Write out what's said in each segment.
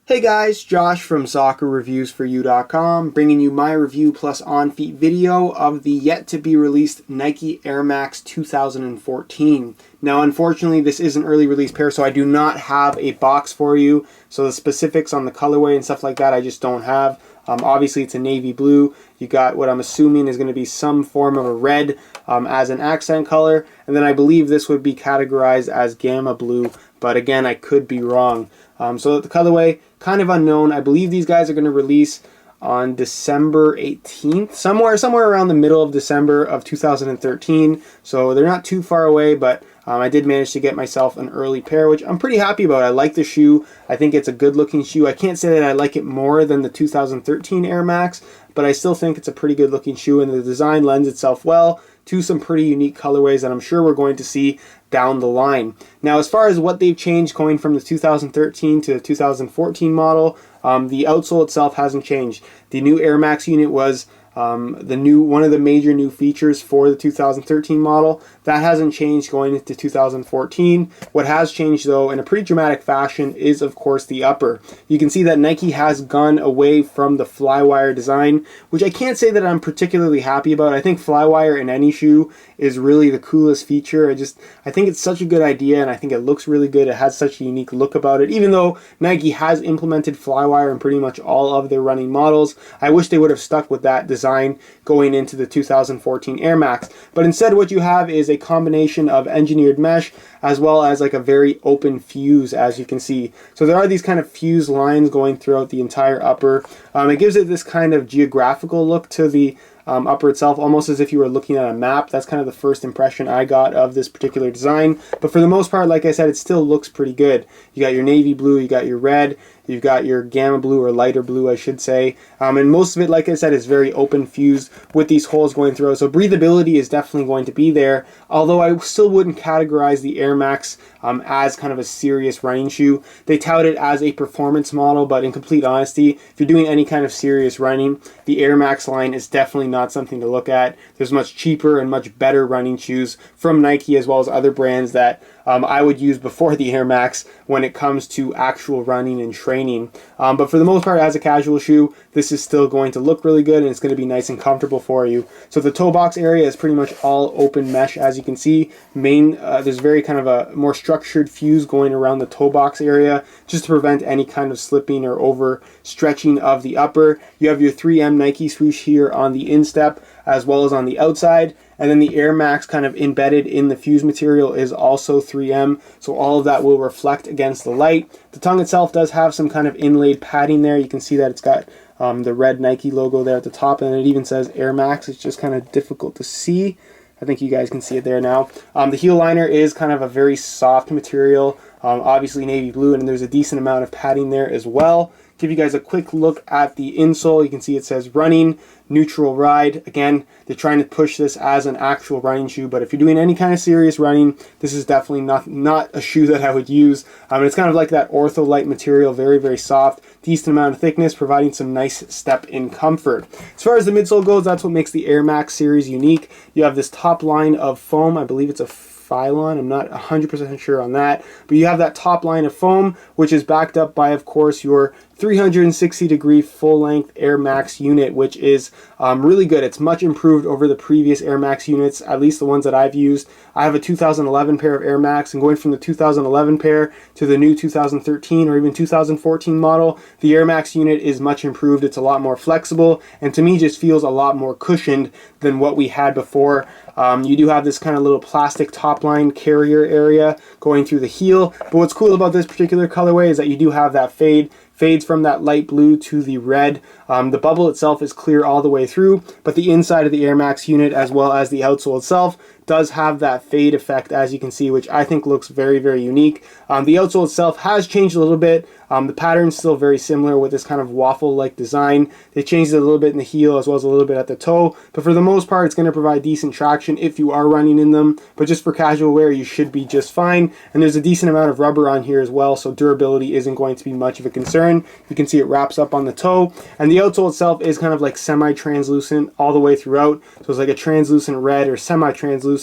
Hey guys, Josh from SoccerReviewsForYou.com, bringing you my review plus on-feet video of the yet-to-be-released Nike Air Max 2014. Now, unfortunately, this is an early release pair, so I do not have a box for you. So the specifics on the colorway and stuff like that, I just don't have. Obviously, it's a navy blue. You got what I'm assuming is going to be some form of a red as an accent color. And then I believe this would be categorized as gamma blue, but again, I could be wrong. So the colorway, kind of unknown. I believe these guys are going to release on December 18th, somewhere around the middle of December of 2013. So they're not too far away, but I did manage to get myself an early pair, which I'm pretty happy about. I like the shoe. I think it's a good looking shoe. I can't say that I like it more than the 2013 Air Max, but I still think it's a pretty good looking shoe, and the design lends itself well to some pretty unique colorways that I'm sure we're going to see down the line. Now, as far as what they've changed going from the 2013 to the 2014 model, the outsole itself hasn't changed. The new Air Max unit was one of the major new features for the 2013 model. That hasn't changed going into 2014. What has changed, though, in a pretty dramatic fashion is, of course, the upper. You can see that Nike has gone away from the Flywire design, which I can't say that I'm particularly happy about. I think Flywire in any shoe is really the coolest feature. I think it's such a good idea, and I think it looks really good. It has such a unique look about it. Even though Nike has implemented Flywire in pretty much all of their running models, I wish they would have stuck with that design going into the 2014 Air Max. But instead, what you have is a combination of engineered mesh as well as like a very open fuse, as you can see. So there are these kind of fuse lines going throughout the entire upper. It gives it this kind of geographical look to the upper itself, almost as if you were looking at a map. That's kind of the first impression I got of this particular design. But for the most part, like I said, it still looks pretty good. You got your navy blue, you got your red, you've got your gamma blue, or lighter blue, I should say. And most of it, like I said, is very open fused with these holes going through. So breathability is definitely going to be there, although I still wouldn't categorize the Air Max as kind of a serious running shoe. They tout it as a performance model, but in complete honesty, if you're doing any kind of serious running, the Air Max line is definitely not something to look at. There's much cheaper and much better running shoes from Nike as well as other brands that I would use before the Air Max when it comes to actual running and training. But for the most part, as a casual shoe, this is still going to look really good, and it's going to be nice and comfortable for you. So the toe box area is pretty much all open mesh, as you can see. There's very kind of a more structured fuse going around the toe box area just to prevent any kind of slipping or over stretching of the upper. You have your 3M Nike swoosh here on the instep as well as on the outside. And then the Air Max kind of embedded in the fuse material is also 3M, so all of that will reflect against the light. The tongue itself does have some kind of inlaid padding there. You can see that it's got the red Nike logo there at the top, and it even says Air Max. It's just kind of difficult to see. I think you guys can see it there now. The heel liner is kind of a very soft material, obviously navy blue, and there's a decent amount of padding there as well. Give you guys a quick look at the insole. You can see it says running, neutral ride. Again, they're trying to push this as an actual running shoe, but if you're doing any kind of serious running, this is definitely not a shoe that I would use. It's kind of like that Ortholite material, very, very soft, decent amount of thickness, providing some nice step-in comfort. As far as the midsole goes, that's what makes the Air Max series unique. You have this top line of foam. I believe it's a Phylon. I'm not 100% sure on that, but you have that top line of foam, which is backed up by, of course, your 360-degree full-length Air Max unit, which is really good. It's much improved over the previous Air Max units, at least the ones that I've used. I have a 2011 pair of Air Max, and going from the 2011 pair to the new 2013 or even 2014 model, the Air Max unit is much improved. It's a lot more flexible, and to me just feels a lot more cushioned than what we had before. You do have this kind of little plastic top line carrier area going through the heel, but what's cool about this particular colorway is that you do have that fades from that light blue to the red. The bubble itself is clear all the way through, but the inside of the Air Max unit as well as the outsole itself does have that fade effect, as you can see, which I think looks very, very unique. The outsole itself has changed a little bit. The pattern's still very similar with this kind of waffle-like design. They changed it a little bit in the heel as well as a little bit at the toe, but for the most part, it's going to provide decent traction if you are running in them, but just for casual wear, you should be just fine. And there's a decent amount of rubber on here as well, so durability isn't going to be much of a concern. You can see it wraps up on the toe, and the outsole itself is kind of like semi-translucent all the way throughout, so it's like a translucent red or semi-translucent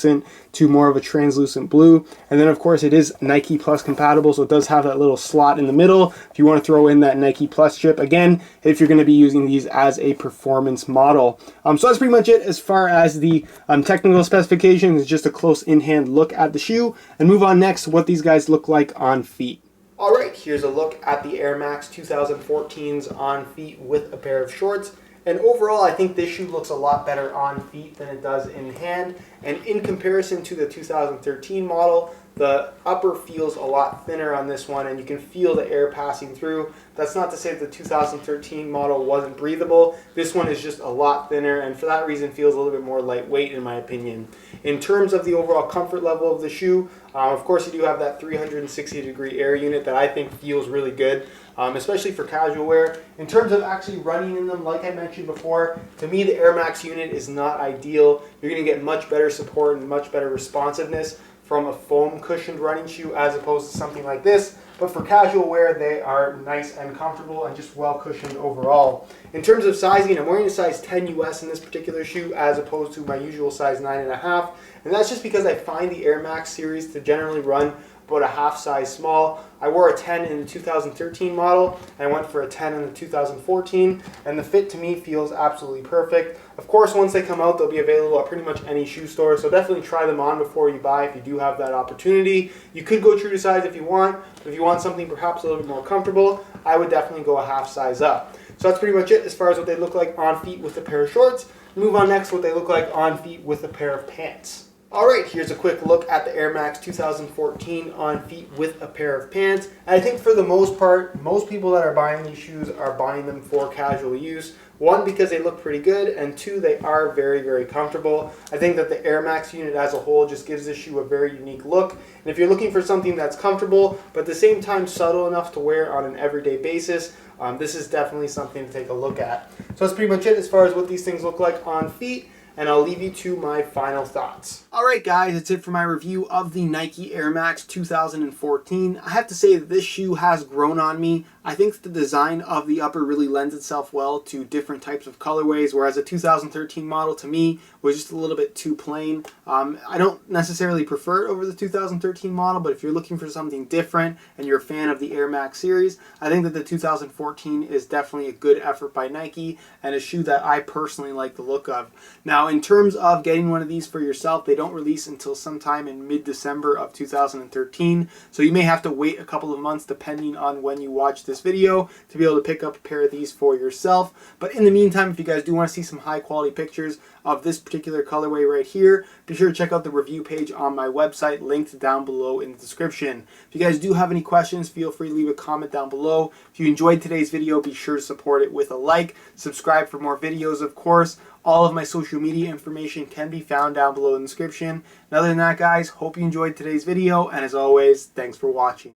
to more of a translucent blue. And then of course it is Nike Plus compatible, so it does have that little slot in the middle well if you want to throw in that Nike Plus chip, again, if you're going to be using these as a performance model. So that's pretty much it as far as the technical specifications, just a close in-hand look at the shoe, and move on next to what these guys look like on feet. Alright, here's a look at the Air Max 2014s on feet with a pair of shorts. And overall, I think this shoe looks a lot better on feet than it does in hand. And in comparison to the 2013 model, the upper feels a lot thinner on this one, and you can feel the air passing through. That's not to say that the 2013 model wasn't breathable. This one is just a lot thinner, and for that reason feels a little bit more lightweight in my opinion. In terms of the overall comfort level of the shoe, of course you do have that 360-degree air unit that I think feels really good, especially for casual wear. In terms of actually running in them, like I mentioned before, to me the Air Max unit is not ideal. You're going to get much better support and much better responsiveness from a foam cushioned running shoe as opposed to something like this. But for casual wear, they are nice and comfortable and just well cushioned overall. In terms of sizing, I'm wearing a size 10 US in this particular shoe as opposed to my usual size 9.5. And that's just because I find the Air Max series to generally run about a half size small. I wore a 10 in the 2013 model, and I went for a 10 in the 2014, and the fit to me feels absolutely perfect. Of course, once they come out, they'll be available at pretty much any shoe store, so definitely try them on before you buy if you do have that opportunity. You could go true to size if you want, but if you want something perhaps a little bit more comfortable, I would definitely go a half size up. So that's pretty much it as far as what they look like on feet with a pair of shorts. Move on next to what they look like on feet with a pair of pants. Alright, here's a quick look at the Air Max 2014 on feet with a pair of pants. And I think for the most part, most people that are buying these shoes are buying them for casual use. One, because they look pretty good, and two, they are very, very comfortable. I think that the Air Max unit as a whole just gives this shoe a very unique look. And if you're looking for something that's comfortable, but at the same time subtle enough to wear on an everyday basis, this is definitely something to take a look at. So that's pretty much it as far as what these things look like on feet. And I'll leave you to my final thoughts. Alright guys, that's it for my review of the Nike Air Max 2014. I have to say that this shoe has grown on me. I think the design of the upper really lends itself well to different types of colorways, whereas a 2013 model to me was just a little bit too plain. I don't necessarily prefer it over the 2013 model, but if you're looking for something different and you're a fan of the Air Max series, I think that the 2014 is definitely a good effort by Nike and a shoe that I personally like the look of. Now, in terms of getting one of these for yourself, they don't release until sometime in mid-December of 2013, so you may have to wait a couple of months depending on when you watch this video to be able to pick up a pair of these for yourself. But in the meantime, if you guys do want to see some high quality pictures of this particular colorway right here, be sure to check out the review page on my website, linked down below in the description. If you guys do have any questions, feel free to leave a comment down below. If you enjoyed today's video, be sure to support it with a like, subscribe for more videos of course. All of my social media information can be found down below in the description. And other than that guys, hope you enjoyed today's video, and as always, thanks for watching.